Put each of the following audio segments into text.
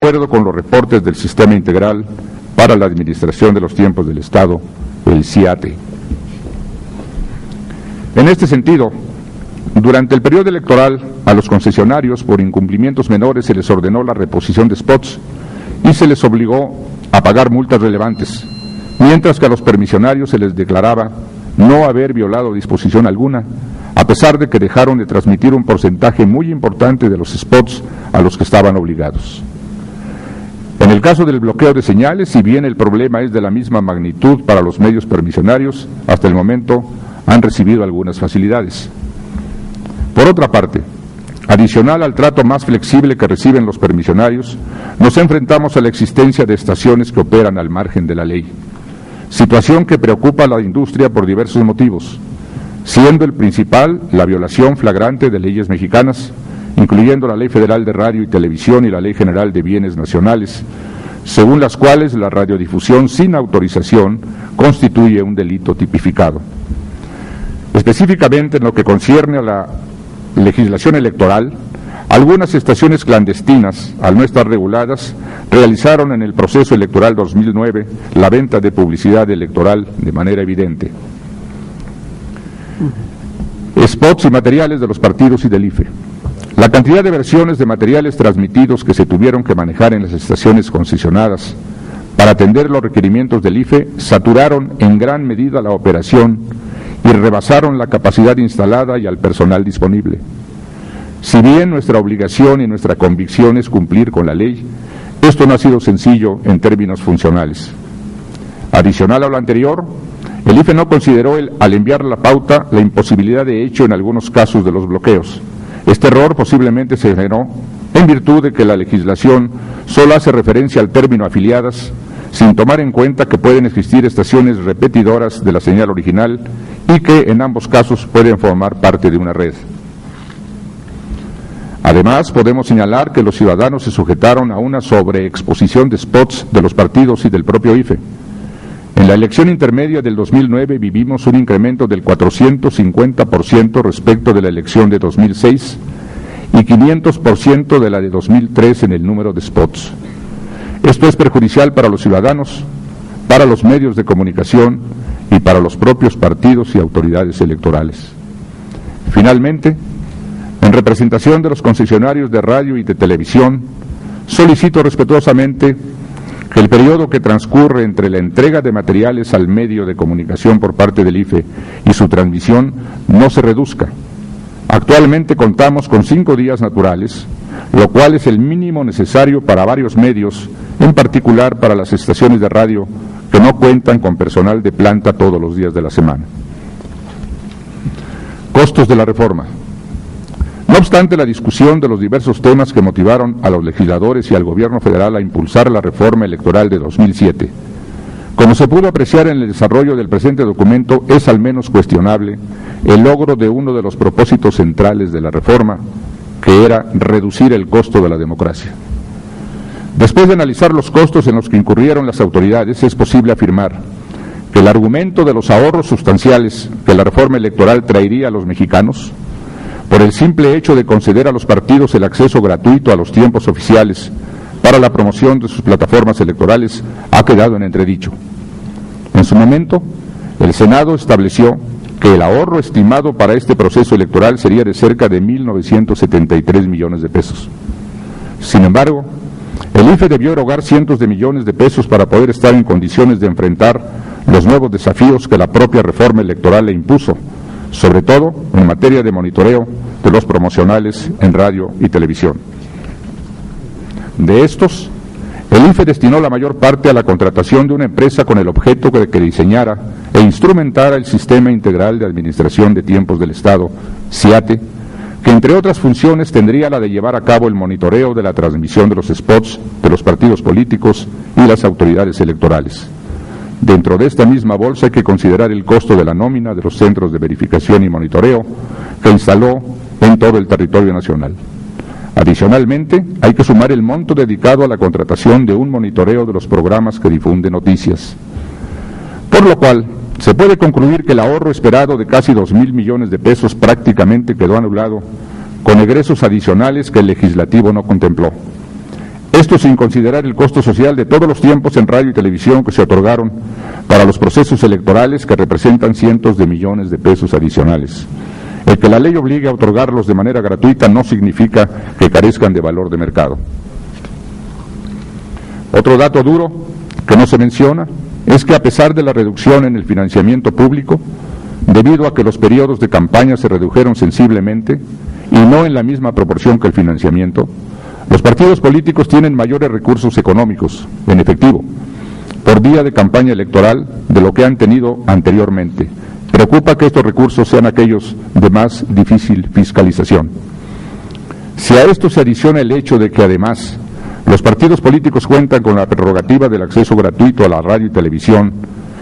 acuerdo con los reportes del Sistema Integral para la Administración de los Tiempos del Estado, el SIATE. En este sentido, durante el periodo electoral, a los concesionarios por incumplimientos menores se les ordenó la reposición de spots y se les obligó a pagar multas relevantes, mientras que a los permisionarios se les declaraba no haber violado disposición alguna, a pesar de que dejaron de transmitir un porcentaje muy importante de los spots a los que estaban obligados. En el caso del bloqueo de señales, si bien el problema es de la misma magnitud para los medios permisionarios, hasta el momento han recibido algunas facilidades. Por otra parte, adicional al trato más flexible que reciben los permisionarios, nos enfrentamos a la existencia de estaciones que operan al margen de la ley, situación que preocupa a la industria por diversos motivos, siendo el principal la violación flagrante de leyes mexicanas, incluyendo la Ley Federal de Radio y Televisión y la Ley General de Bienes Nacionales, según las cuales la radiodifusión sin autorización constituye un delito tipificado. Específicamente en lo que concierne a la legislación electoral, algunas estaciones clandestinas, al no estar reguladas, realizaron en el proceso electoral 2009 la venta de publicidad electoral de manera evidente. Spots y materiales de los partidos y del IFE. La cantidad de versiones de materiales transmitidos que se tuvieron que manejar en las estaciones concesionadas para atender los requerimientos del IFE saturaron en gran medida la operación y rebasaron la capacidad instalada y al personal disponible. Si bien nuestra obligación y nuestra convicción es cumplir con la ley, esto no ha sido sencillo en términos funcionales. Adicional a lo anterior, el IFE no consideró al enviar la pauta la imposibilidad de hecho en algunos casos de los bloqueos. Este error posiblemente se generó en virtud de que la legislación solo hace referencia al término afiliadas, sin tomar en cuenta que pueden existir estaciones repetidoras de la señal original y que en ambos casos pueden formar parte de una red. Además, podemos señalar que los ciudadanos se sujetaron a una sobreexposición de spots de los partidos y del propio IFE. En la elección intermedia del 2009 vivimos un incremento del 450% respecto de la elección de 2006 y 500% de la de 2003 en el número de spots. Esto es perjudicial para los ciudadanos, para los medios de comunicación y para los propios partidos y autoridades electorales. Finalmente, en representación de los concesionarios de radio y de televisión, solicito respetuosamente que el periodo que transcurre entre la entrega de materiales al medio de comunicación por parte del IFE y su transmisión no se reduzca. Actualmente contamos con 5 días naturales, lo cual es el mínimo necesario para varios medios, en particular para las estaciones de radio que no cuentan con personal de planta todos los días de la semana. Costos de la reforma. No obstante la discusión de los diversos temas que motivaron a los legisladores y al gobierno federal a impulsar la reforma electoral de 2007, como se pudo apreciar en el desarrollo del presente documento, es al menos cuestionable el logro de uno de los propósitos centrales de la reforma, que era reducir el costo de la democracia. Después de analizar los costos en los que incurrieron las autoridades, es posible afirmar que el argumento de los ahorros sustanciales que la reforma electoral traería a los mexicanos, por el simple hecho de conceder a los partidos el acceso gratuito a los tiempos oficiales para la promoción de sus plataformas electorales, ha quedado en entredicho. En su momento, el Senado estableció que el ahorro estimado para este proceso electoral sería de cerca de 1.973 millones de pesos. Sin embargo, el IFE debió erogar cientos de millones de pesos para poder estar en condiciones de enfrentar los nuevos desafíos que la propia reforma electoral le impuso, sobre todo en materia de monitoreo de los promocionales en radio y televisión. De estos, el IFE destinó la mayor parte a la contratación de una empresa con el objeto de que diseñara e instrumentara el Sistema Integral de Administración de Tiempos del Estado, SIATE, que entre otras funciones tendría la de llevar a cabo el monitoreo de la transmisión de los spots de los partidos políticos y las autoridades electorales. Dentro de esta misma bolsa hay que considerar el costo de la nómina de los centros de verificación y monitoreo que instaló en todo el territorio nacional. Adicionalmente, hay que sumar el monto dedicado a la contratación de un monitoreo de los programas que difunden noticias. Por lo cual, se puede concluir que el ahorro esperado de casi 2.000 millones de pesos prácticamente quedó anulado, con egresos adicionales que el legislativo no contempló. Esto Esto sin considerar el costo social de todos los tiempos en radio y televisión que se otorgaron para los procesos electorales, que representan cientos de millones de pesos adicionales. El que la ley obligue a otorgarlos de manera gratuita no significa que carezcan de valor de mercado. Otro dato duro que no se menciona es que, a pesar de la reducción en el financiamiento público, debido a que los periodos de campaña se redujeron sensiblemente y no en la misma proporción que el financiamiento, los partidos políticos tienen mayores recursos económicos, en efectivo, por vía de campaña electoral de lo que han tenido anteriormente. Preocupa que estos recursos sean aquellos de más difícil fiscalización. Si a esto se adiciona el hecho de que, además, los partidos políticos cuentan con la prerrogativa del acceso gratuito a la radio y televisión,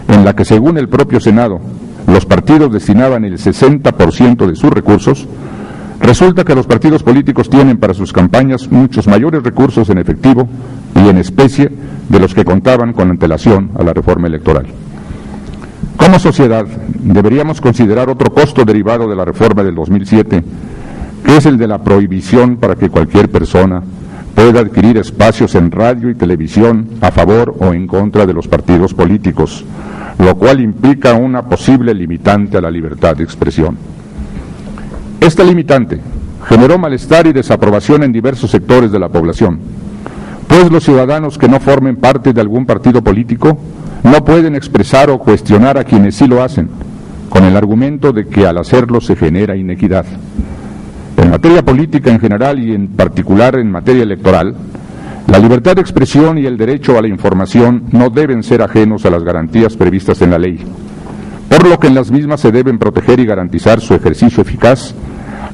en la que, según el propio Senado, los partidos destinaban el 60% de sus recursos, resulta que los partidos políticos tienen para sus campañas muchos mayores recursos en efectivo y en especie de los que contaban con antelación a la reforma electoral. Como sociedad, deberíamos considerar otro costo derivado de la reforma del 2007, que es el de la prohibición para que cualquier persona pueda adquirir espacios en radio y televisión a favor o en contra de los partidos políticos, lo cual implica una posible limitante a la libertad de expresión. Esta limitante generó malestar y desaprobación en diversos sectores de la población, pues los ciudadanos que no formen parte de algún partido político no pueden expresar o cuestionar a quienes sí lo hacen, con el argumento de que al hacerlo se genera inequidad. En materia política en general y en particular en materia electoral, la libertad de expresión y el derecho a la información no deben ser ajenos a las garantías previstas en la ley, por lo que en las mismas se deben proteger y garantizar su ejercicio eficaz,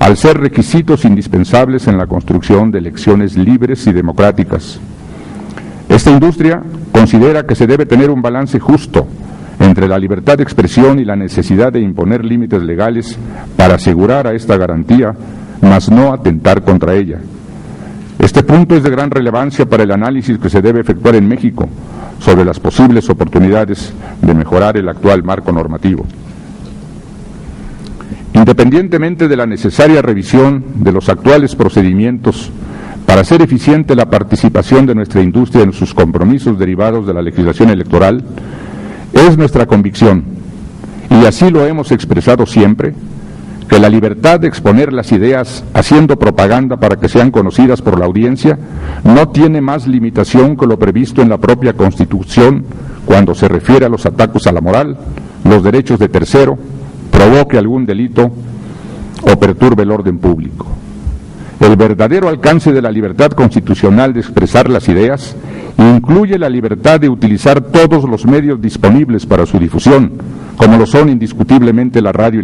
al ser requisitos indispensables en la construcción de elecciones libres y democráticas. Esta industria considera que se debe tener un balance justo entre la libertad de expresión y la necesidad de imponer límites legales para asegurar a esta garantía, mas no atentar contra ella. Este punto es de gran relevancia para el análisis que se debe efectuar en México sobre las posibles oportunidades de mejorar el actual marco normativo. Independientemente de la necesaria revisión de los actuales procedimientos para hacer eficiente la participación de nuestra industria en sus compromisos derivados de la legislación electoral, es nuestra convicción, y así lo hemos expresado siempre, que la libertad de exponer las ideas haciendo propaganda para que sean conocidas por la audiencia no tiene más limitación que lo previsto en la propia Constitución cuando se refiere a los ataques a la moral, los derechos de tercero, provoque algún delito o perturbe el orden público. El verdadero alcance de la libertad constitucional de expresar las ideas incluye la libertad de utilizar todos los medios disponibles para su difusión, como lo son indiscutiblemente la radio y